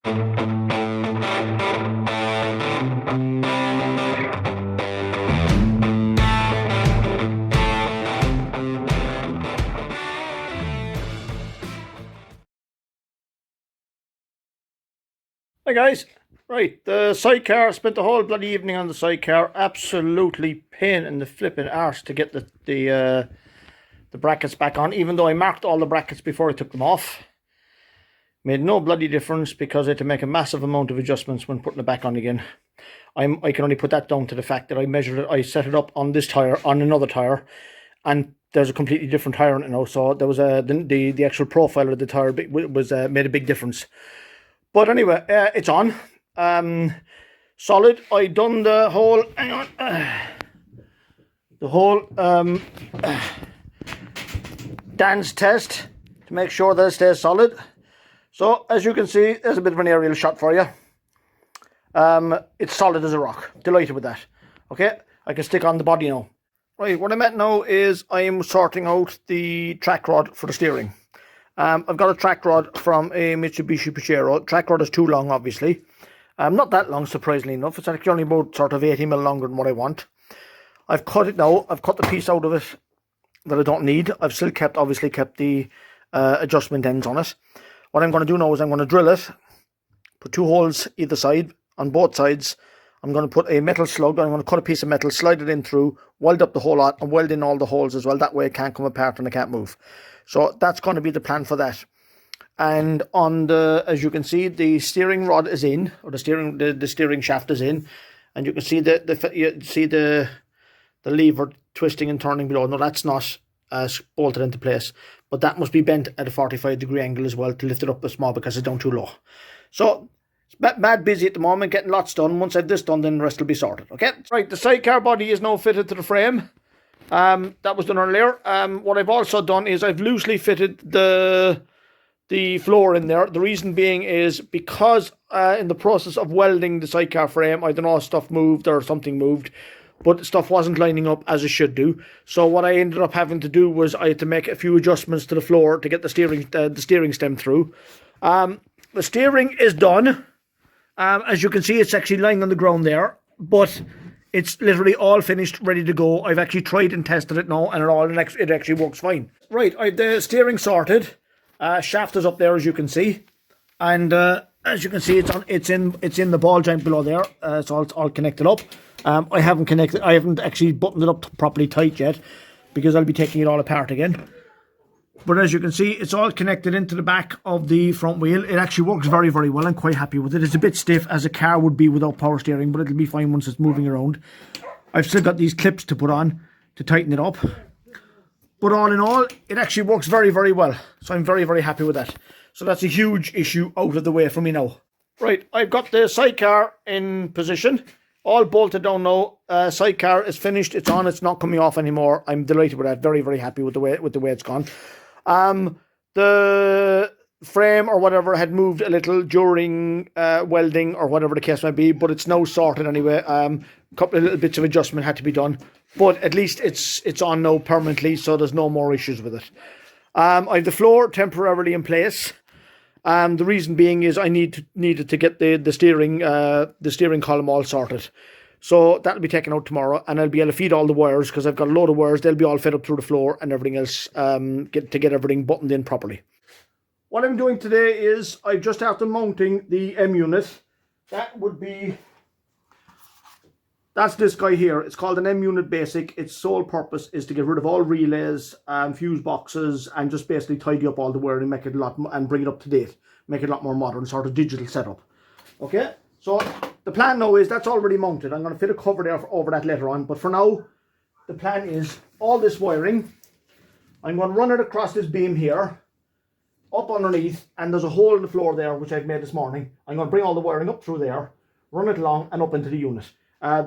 Hi guys, right, the sidecar, spent the whole bloody evening on the sidecar. Absolutely pain in the flipping arse to get the brackets back on, even though I marked all the brackets before I took them off. Made no bloody difference because I had to make a massive amount of adjustments when putting it back on again. I can only put that down to the fact that I measured it, I set it up on this tyre, on another tyre, and there's a completely different tyre on it now, so there was the actual profile of the tyre was made a big difference. But anyway, it's on. Solid. I done the whole, hang on, the whole dance test to make sure that it stays solid. So as you can see, there's a bit of an aerial shot for you. It's solid as a rock. Delighted with that. Okay, I can stick on the body now. Right, what I'm at now is I am sorting out the track rod for the steering. I've got a track rod from a Mitsubishi Pajero. Track rod is too long, obviously. Not that long, surprisingly enough. It's actually only about sort of 80mm longer than what I want. I've cut it now. I've cut the piece out of it that I don't need. I've still obviously kept the adjustment ends on it. What I'm going to do now is I'm going to drill it, put 2 holes either side, on both sides. I'm going to put a metal slug. I'm going to cut a piece of metal, slide it in through, weld up the whole lot, and weld in all the holes as well. That way it can't come apart and it can't move. So that's going to be the plan for that. And on the, as you can see, the steering rod is in, or the steering shaft is in, and you can see the lever twisting and turning below. No, that's not bolted into place, but that must be bent at a 45-degree angle as well to lift it up a small because it's down too low. So it's mad busy at the moment, getting lots done. Once I've this done, then the rest will be sorted. Okay, right. The sidecar body is now fitted to the frame. That was done earlier. What I've also done is I've loosely fitted the floor in there. The reason being is because in the process of welding the sidecar frame, I don't know if stuff moved or something moved, but stuff wasn't lining up as it should do. So what I ended up having to do was I had to make a few adjustments to the floor to get the steering stem through. The steering is done. As you can see, it's actually lying on the ground there, but it's literally all finished, ready to go. I've actually tried and tested it now, and it actually works fine. Right, I've the steering sorted. Shaft is up there, as you can see, and as you can see, it's in the ball joint below there. So it's all connected up. I haven't actually buttoned it up properly tight yet because I'll be taking it all apart again. But as you can see, it's all connected into the back of the front wheel. It actually works very, very well. I'm quite happy with it. It's a bit stiff, as a car would be without power steering, but it'll be fine once it's moving around. I've still got these clips to put on to tighten it up. But all in all, it actually works very, very well. So I'm very, very happy with that. So that's a huge issue out of the way for me now. Right, I've got the sidecar in position. All bolted down now. Sidecar is finished. It's on. It's not coming off anymore. I'm delighted with that. Very, very happy with the way it's gone. The frame or whatever had moved a little during welding or whatever the case might be, but it's now sorted anyway. A couple of little bits of adjustment had to be done, but at least it's on now permanently, so there's no more issues with it. I have the floor temporarily in place. The reason being is I needed to get the steering column all sorted. So that'll be taken out tomorrow, and I'll be able to feed all the wires because I've got a load of wires. They'll be all fed up through the floor and everything else get everything buttoned in properly. What I'm doing today is I've just after mounting the M unit. That's this guy here. It's called an M unit basic. Its sole purpose is to get rid of all relays, fuse boxes, and just basically tidy up all the wiring, make it a lot and bring it up to date, make it a lot more modern, sort of digital setup. Okay. So the plan now is that's already mounted. I'm going to fit a cover there over that later on. But for now, the plan is all this wiring. I'm going to run it across this beam here, up underneath, and there's a hole in the floor there, which I've made this morning. I'm going to bring all the wiring up through there, run it along and up into the unit.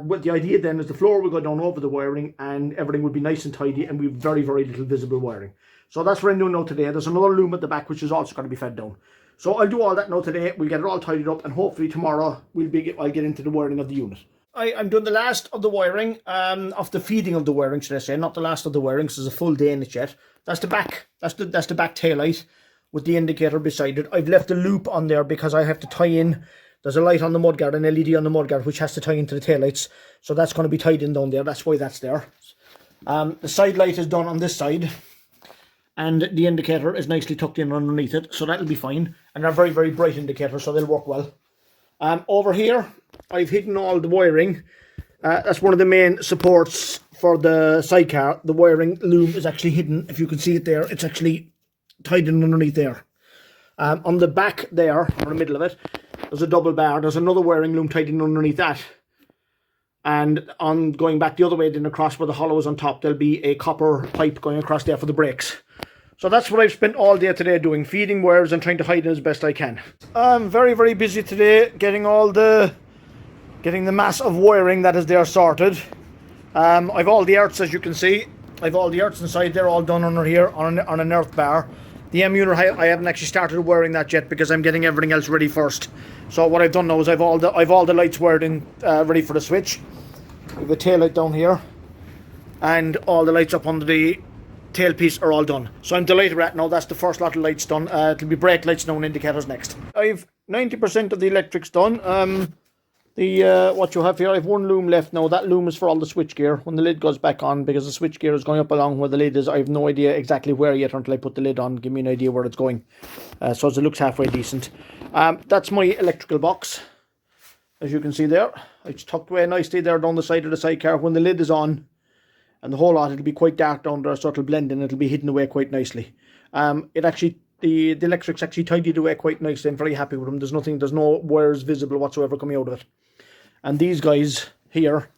With the idea then is the floor will go down over the wiring and everything will be nice and tidy and we've very, very little visible wiring. So that's what I'm doing now today. There's another loom at the back which is also going to be fed down. So I'll do all that now today. We'll get it all tidied up and hopefully tomorrow I'll get into the wiring of the unit. I'm doing the last of the wiring, of the feeding of the wiring, should I say, not the last of the wiring, because there's a full day in it yet. That's the back, that's the back tail light. with the indicator beside it. I've left a loop on there because I have to tie in. There's a light on the mudguard, an LED on the mudguard, which has to tie into the taillights. So that's going to be tied in down there. That's why that's there. The side light is done on this side. And the indicator is nicely tucked in underneath it. So that'll be fine. And they're very, very bright indicators, so they'll work well. Over here, I've hidden all the wiring. That's one of the main supports for the sidecar. The wiring loom is actually hidden. If you can see it there, it's actually tied in underneath there. On the back there, or the middle of it, there's a double bar. There's another wiring loom tied in underneath that. And on going back the other way, then across where the hollow is on top, there'll be a copper pipe going across there for the brakes. So that's what I've spent all day today doing, feeding wires and trying to hide it as best I can. I'm very, very busy today getting the mass of wiring that is there sorted. I've all the earths, as you can see. I've all the earths inside. They're all done under here on an earth bar. The M unit, I haven't actually started wiring that yet because I'm getting everything else ready first. So what I've done now is I've all the lights wired in, ready for the switch. We have a tail light down here, and all the lights up under the tailpiece are all done. So I'm delighted with that now. That's the first lot of lights done. It'll be brake lights now and indicators next. I've 90% of the electrics done. What you have here, I have one loom left now. That loom is for all the switchgear. When the lid goes back on, because the switchgear is going up along where the lid is, I have no idea exactly where yet until I put the lid on. Give me an idea where it's going. So it looks halfway decent. That's my electrical box. As you can see there, it's tucked away nicely there down the side of the sidecar. When the lid is on, and the whole lot, it'll be quite dark down there, so it'll blend in. It'll be hidden away quite nicely. The electrics actually tidied away quite nicely. I'm very happy with them. There's no wires visible whatsoever coming out of it. And these guys here,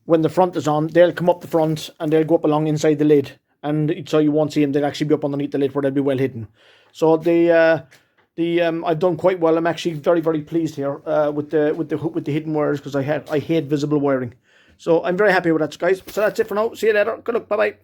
when the front is on, they'll come up the front and they'll go up along inside the lid. And so you won't see them. They'll actually be up underneath the lid where they'll be well hidden. So I've done quite well. I'm actually very, very pleased here with the hidden wires, because I hate visible wiring. So I'm very happy with that, guys. So that's it for now. See you later. Good luck. Bye-bye.